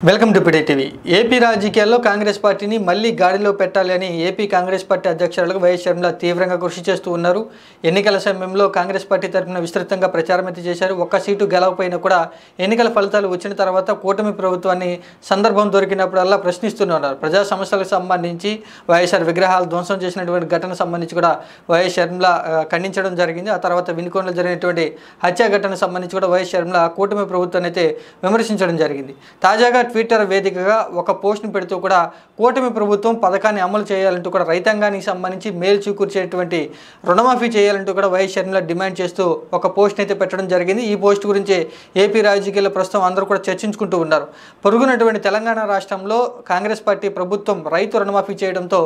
Welcome to PD TV. AP రాజకీయాల్లో కాంగ్రెస్ పార్టీని మళ్లీ గాడిలో పెట్టాలని ఏపీ కాంగ్రెస్ పార్టీ అధ్యక్షురాలు వైఎస్ షర్మిల తీవ్రంగా కృషి చేస్తూ ఉన్నారు. ఎన్నికల సమయంలో కాంగ్రెస్ పార్టీ తరఫున విస్తృతంగా ప్రచారం అయితే చేశారు. ఒక్క సీటు గెలవకపోయినా కూడా ఎన్నికల ఫలితాలు వచ్చిన తర్వాత కూటమి ప్రభుత్వాన్ని సందర్భం దొరికినప్పుడల్లా ప్రశ్నిస్తున్నారు. ప్రజా సమస్యలకు సంబంధించి వైఎస్ఆర్ విగ్రహాలు ధ్వంసం చేసినటువంటి ఘటన సంబంధించి కూడా వైఎస్ షర్మిల ఖండించడం జరిగింది. ఆ తర్వాత వినుకొండలో జరిగినటువంటి హత్య ఘటనకు సంబంధించి కూడా వైఎస్ షర్మిల కూటమి ప్రభుత్వాన్ని అయితే విమర్శించడం జరిగింది. తాజాగా ట్విట్టర్ వేదికగా ఒక పోస్ట్ని పెడుతూ కూడా కూటమి ప్రభుత్వం పథకాన్ని అమలు చేయాలంటూ కూడా రైతాంగానికి సంబంధించి మేలు చేకూర్చేటువంటి రుణమాఫీ చేయాలంటూ కూడా వైఎస్ షర్మిల డిమాండ్ చేస్తూ ఒక పోస్ట్ని అయితే పెట్టడం జరిగింది. ఈ పోస్ట్ గురించి ఏపీ రాజకీయాల్లో ప్రస్తుతం అందరూ కూడా చర్చించుకుంటూ ఉన్నారు. పొరుగునటువంటి తెలంగాణ రాష్ట్రంలో కాంగ్రెస్ పార్టీ ప్రభుత్వం రైతు రుణమాఫీ చేయడంతో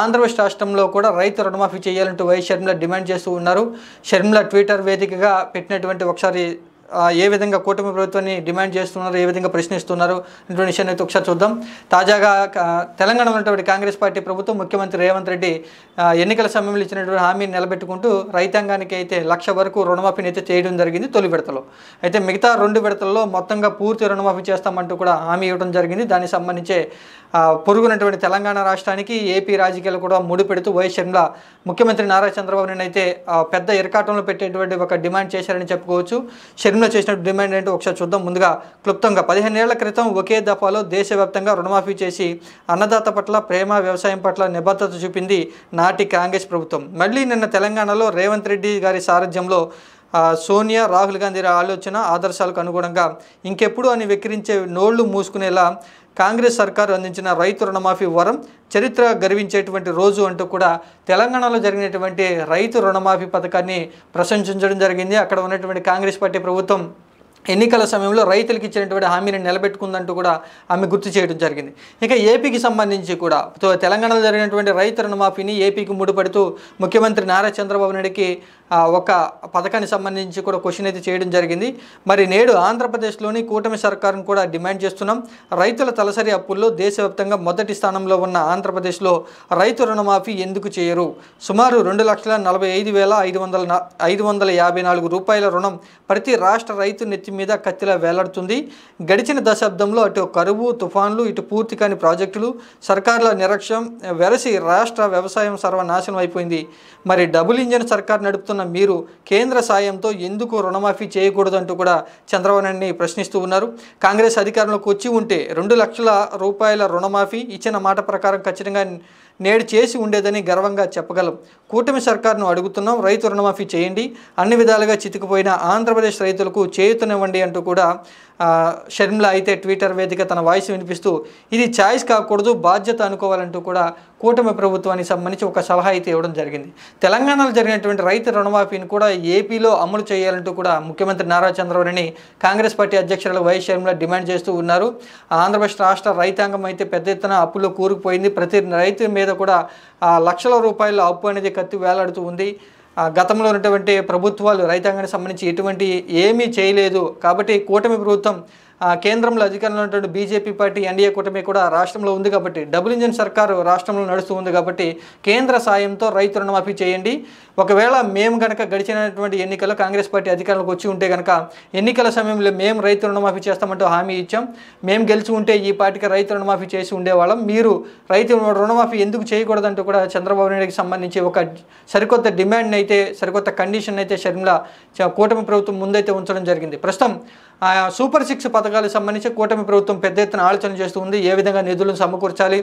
ఆంధ్రప్రదేశ్ రాష్ట్రంలో కూడా రైతు రుణమాఫీ చేయాలంటూ వైఎస్ షర్మిల డిమాండ్ చేస్తూ ఉన్నారు. షర్మిల ట్విట్టర్ వేదికగా పెట్టినటువంటి ఒకసారి ఏ విధంగా కూటమి ప్రభుత్వాన్ని డిమాండ్ చేస్తున్నారు, ఏ విధంగా ప్రశ్నిస్తున్నారు అటువంటి విషయాన్ని అయితే ఒకసారి చూద్దాం. తాజాగా తెలంగాణలో ఉన్నటువంటి కాంగ్రెస్ పార్టీ ప్రభుత్వం ముఖ్యమంత్రి రేవంత్ రెడ్డి ఎన్నికల సమయంలో ఇచ్చినటువంటి హామీని నిలబెట్టుకుంటూ రైతాంగానికి అయితే 1,00,000 వరకు రుణమాఫీని అయితే చేయడం జరిగింది తొలి విడతలో. అయితే మిగతా 2 విడతల్లో మొత్తంగా పూర్తి రుణమాఫీ చేస్తామంటూ కూడా హామీ ఇవ్వడం జరిగింది. దానికి సంబంధించే పొరుగునటువంటి తెలంగాణ రాష్ట్రానికి ఏపీ రాజకీయాలు కూడా ముడిపెడుతూ వైఎస్ షర్మిల ముఖ్యమంత్రి నారా చంద్రబాబు నాయుడు అయితే పెద్ద ఇరకాటంలో పెట్టేటువంటి ఒక డిమాండ్ చేశారని చెప్పుకోవచ్చు. షర్మిల చేసిన డిమాండ్ ఏంటో ఒకసారి చూద్దాం. ముందుగా క్లుప్తంగా 15 ఏళ్ల క్రితం ఒకే దఫాలో దేశవ్యాప్తంగా రుణమాఫీ చేసి అన్నదాత పట్ల ప్రేమ, వ్యవసాయం పట్ల నిబద్ధత చూపింది నాటి కాంగ్రెస్ ప్రభుత్వం. మళ్ళీ నిన్న తెలంగాణలో రేవంత్ రెడ్డి గారి సారథ్యంలో సోనియా, రాహుల్ గాంధీ ఆలోచన ఆదర్శాలకు అనుగుణంగా ఇంకెప్పుడు అని వెక్కిరించే నోళ్లు మూసుకునేలా కాంగ్రెస్ సర్కారు అందించిన రైతు రుణమాఫీ వరం చరిత్ర గర్వించేటువంటి రోజు అంటూ కూడా తెలంగాణలో జరిగినటువంటి రైతు రుణమాఫీ పథకాన్ని ప్రశంసించడం జరిగింది. అక్కడ ఉన్నటువంటి కాంగ్రెస్ పార్టీ ప్రభుత్వం ఎన్నికల సమయంలో రైతులకు ఇచ్చినటువంటి హామీని నిలబెట్టుకుందంటూ కూడా ఆమె గుర్తు చేయడం జరిగింది. ఇక ఏపీకి సంబంధించి కూడా తెలంగాణలో జరిగినటువంటి రైతు రుణమాఫీని ఏపీకి ముడిపడుతూ ముఖ్యమంత్రి నారా చంద్రబాబు నాయుడికి ఒక పథకానికి సంబంధించి కూడా క్వశ్చన్ అయితే చేయడం జరిగింది. మరి నేడు ఆంధ్రప్రదేశ్లోని కూటమి సర్కారును కూడా డిమాండ్ చేస్తున్నాం. రైతుల తలసరి అప్పుల్లో దేశవ్యాప్తంగా మొదటి స్థానంలో ఉన్న ఆంధ్రప్రదేశ్లో రైతు రుణమాఫీ ఎందుకు చేయరు? సుమారు 2,45,554 రూపాయల రుణం ప్రతి రాష్ట్ర రైతు నెత్తి మీద కత్తిలా వేలాడుతుంది. గడిచిన దశాబ్దంలో అటు కరువు, తుఫాన్లు, ఇటు పూర్తి కాని ప్రాజెక్టులు, సర్కారుల నిర్లక్ష్యం వెరసి రాష్ట్ర వ్యవసాయం సర్వనాశనం అయిపోయింది. మరి డబుల్ ఇంజన్ సర్కార్ నడుపుతున్న మీరు కేంద్ర సాయంతో ఎందుకు రుణమాఫీ చేయకూడదు అంటూ కూడా చంద్రబాబు నాయుడిని ప్రశ్నిస్తూ ఉన్నారు. కాంగ్రెస్ అధికారంలోకి వచ్చి ఉంటే 2,00,000 రూపాయల రుణమాఫీ ఇచ్చిన మాట ప్రకారం ఖచ్చితంగా నేడు చేసి ఉండేదని గర్వంగా చెప్పగలం. కూటమి సర్కారును అడుగుతున్నాం, రైతు రుణమాఫీ చేయండి. అన్ని విధాలుగా చితికిపోయిన ఆంధ్రప్రదేశ్ రైతులకు చేయూతనివ్వండి అంటూ కూడా షర్మిల అయితే ట్విట్టర్ వేదిక తన వాయిస్ వినిపిస్తూ ఇది ఛాయిస్ కాకూడదు, బాధ్యత అనుకోవాలంటూ కూడా కూటమి ప్రభుత్వానికి సంబంధించి ఒక సలహా అయితే ఇవ్వడం జరిగింది. తెలంగాణలో జరిగినటువంటి రైతు రుణమాఫీని కూడా ఏపీలో అమలు చేయాలంటూ కూడా ముఖ్యమంత్రి నారా చంద్రబాబు నాయుడిని కాంగ్రెస్ పార్టీ అధ్యక్షురాలు వైఎస్ షర్మిల డిమాండ్ చేస్తూ ఉన్నారు. ఆంధ్రప్రదేశ్ రాష్ట్ర రైతాంగం అయితే పెద్ద ఎత్తున అప్పుల్లో కూరుకుపోయింది. ప్రతి రైతు మీద కూడా లక్షల రూపాయల అప్పు అనేది కత్తి వేలాడుతూ ఉంది. గతంలో ఉన్నటువంటి ప్రభుత్వాలు రైతాంగానికి సంబంధించి ఎటువంటి ఏమీ చేయలేదు. కాబట్టి కూటమి ప్రభుత్వం కేంద్రంలో అధికారంలో ఉన్నటువంటి బీజేపీ పార్టీ ఎన్డీఏ కూటమి కూడా రాష్ట్రంలో ఉంది కాబట్టి, డబుల్ ఇంజన్ సర్కారు రాష్ట్రంలో నడుస్తూ ఉంది కాబట్టి కేంద్ర సాయంతో రైతు రుణమాఫీ చేయండి. ఒకవేళ మేము కనుక గడిచినటువంటి ఎన్నికల్లో కాంగ్రెస్ పార్టీ అధికారంలోకి వచ్చి ఉంటే కనుక ఎన్నికల సమయంలో మేము రైతు రుణమాఫీ చేస్తామంటూ హామీ ఇచ్చాం. మేము గెలిచి ఉంటే ఈ పార్టీకి రైతు రుణమాఫీ చేసి ఉండేవాళ్ళం. మీరు రైతు రుణమాఫీ ఎందుకు చేయకూడదంటూ కూడా చంద్రబాబు నాయుడికి సంబంధించి ఒక సరికొత్త డిమాండ్ని అయితే, సరికొత్త కండిషన్ అయితే షర్మిల కూటమి ప్రభుత్వం ముందైతే ఉంచడం జరిగింది. ప్రస్తుతం సూపర్ 6 పథకాలకు సంబంధించి కూటమి ప్రభుత్వం పెద్ద ఎత్తున ఆలోచన చేస్తూ ఉంది. ఏ విధంగా నిధులను సమకూర్చాలి,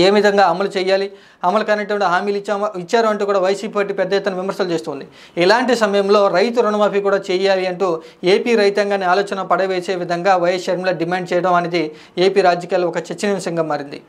ఏ విధంగా అమలు చేయాలి, అమలు కానిటువంటి హామీలు ఇచ్చారు అంటూ కూడా వైసీపీ పార్టీ పెద్ద ఎత్తున విమర్శలు చేస్తుంది. ఇలాంటి సమయంలో రైతు రుణమాఫీ కూడా చేయాలి అంటూ ఏపీ రైతాంగాన్ని ఆలోచన పడవేసే విధంగా వైఎస్ షర్మిల డిమాండ్ చేయడం అనేది ఏపీ రాజకీయాల్లో ఒక చర్చనీయాంశంగా మారింది.